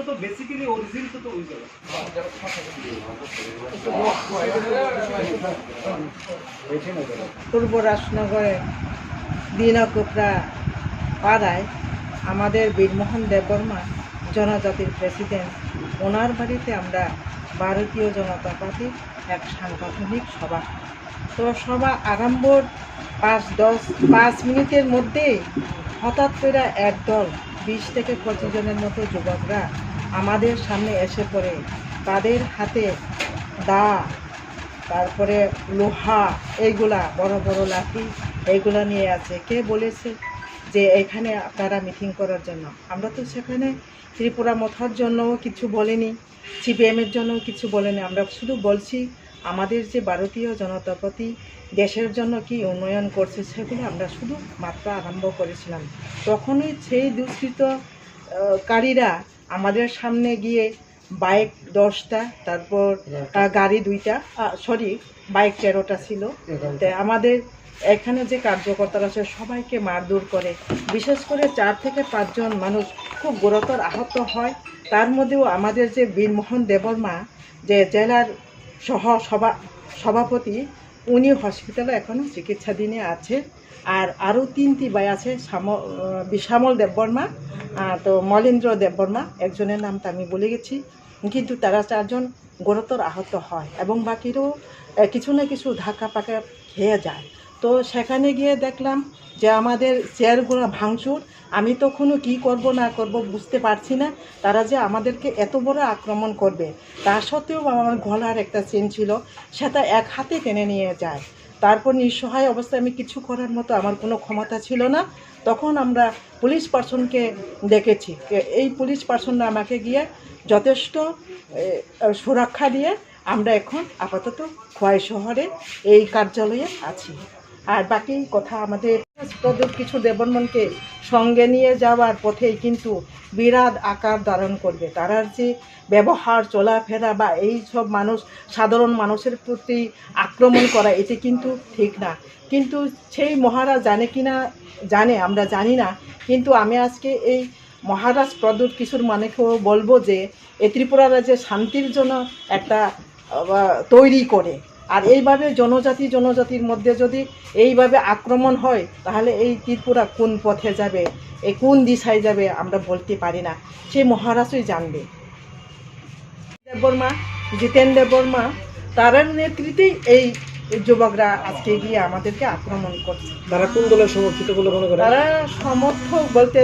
তো basically origin তো ওই জায়গা পূর্ব রাজনগরের দিনকোপড়া পাড়ায় আমাদের বীরমোহন দেববর্মা জনজাতির প্রেসিডেন্ট, ওনার বাড়িতে আমরা ভারতীয় জনতা পার্টির এক সাংগঠনিক সভা। তো সভা আরম্ভর 5 মিনিটের মধ্যেই হঠাৎ করে একদল 20 থেকে 25 জনের মতো যুবকরা আমাদের সামনে এসে পড়ে। তাদের হাতে দা, তারপরে লোহা, এইগুলা বড় বড় লাঠি এইগুলা নিয়ে আছে। কে বলেছে যে এখানে আপনারা মিটিং করার জন্য? আমরা তো সেখানে ত্রিপুরা মথার জন্যও কিছু বলিনি, সিপিএমের জন্যও কিছু বলিনি। আমরা শুধু বলছি আমাদের যে ভারতীয় জনতা পার্টি দেশের জন্য কি উন্নয়ন করছে সেগুলো আমরা শুধু মাত্র আরম্ভ করেছিলাম। তখনই সেই দুষ্কৃতকারীরা আমাদের সামনে গিয়ে বাইক 10টা, তারপর গাড়ি 2টা, বাইক 13টা ছিল। তো আমাদের এখানে যে কার্যকর্তারা আছে সবাইকে মারধর করে, বিশেষ করে 4 থেকে 5 জন মানুষ খুব গুরুতর আহত হয়। তার মধ্যেও আমাদের যে বীরমোহন দেববর্মা যে জেলার সভাপতি, উনি হসপিটালে এখনও চিকিৎসাধীনে আছে। আর আরও 3টি ভাই আছে, শ্যামল দেববর্মা, তো মলেন্দ্র দেববর্মা, একজনের নামটা আমি বলে গেছি, কিন্তু তারা 4 জন গুরুতর আহত হয় এবং বাকিরও কিছু না কিছু ধাক্কা পাকা খেয়ে যায়। তো সেখানে গিয়ে দেখলাম যে আমাদের চেয়ারগুলো ভাঙচুর। আমি তখনও কী করব না করব বুঝতে পারছি না। তারা যে আমাদেরকে এত বড় আক্রমণ করবে, তা সত্ত্বেও আমার গলার একটা চেন ছিল, সেটা এক হাতে টেনে নিয়ে যায়। তারপর নিঃসহায় অবস্থায় আমি কিছু করার মতো আমার কোনো ক্ষমতা ছিল না। তখন আমরা পুলিশ পার্সনকে ডেকেছি। এই পুলিশ পার্সনরা আমাকে গিয়ে যথেষ্ট সুরক্ষা দিয়ে আমরা এখন আপাতত খোয়াই শহরে এই কার্যালয়ে আছি। আর বাকি কথা আমাদের কিছু দেববর্মাকে সঙ্গে নিয়ে যাওয়ার পথেই কিন্তু বিরাট আকার ধারণ করবে। তারার যে ব্যবহার, চলাফেরা বা এই সব সাধারণ মানুষের প্রতি আক্রমণ করা, এটি কিন্তু ঠিক না। কিন্তু সেই মহারাজ জানে কি না জানে, আমরা জানি না। কিন্তু আমি আজকে এই মহারাজ প্রদ্যুৎ কিশোর মানেকেও বলবো যে এই ত্রিপুরা রাজ্যে শান্তির জন্য একটা তৈরি করে। আর এইভাবে জনজাতির মধ্যে যদি এইভাবে আক্রমণ হয়, তাহলে এই ত্রিপুরা কোন পথে যাবে, এই কোন দিশায় যাবে আমরা বলতে পারি না। সে মহারাজই জানবে। দেববর্মা, জিতেন দেববর্মা, তার নেতৃত্বেই এই যুবকরা আজকে গিয়ে আমাদেরকে আক্রমণ করছে। তারা কোন দলের সমর্থিত বলে মনে করেন? তারা সমর্থক বলতে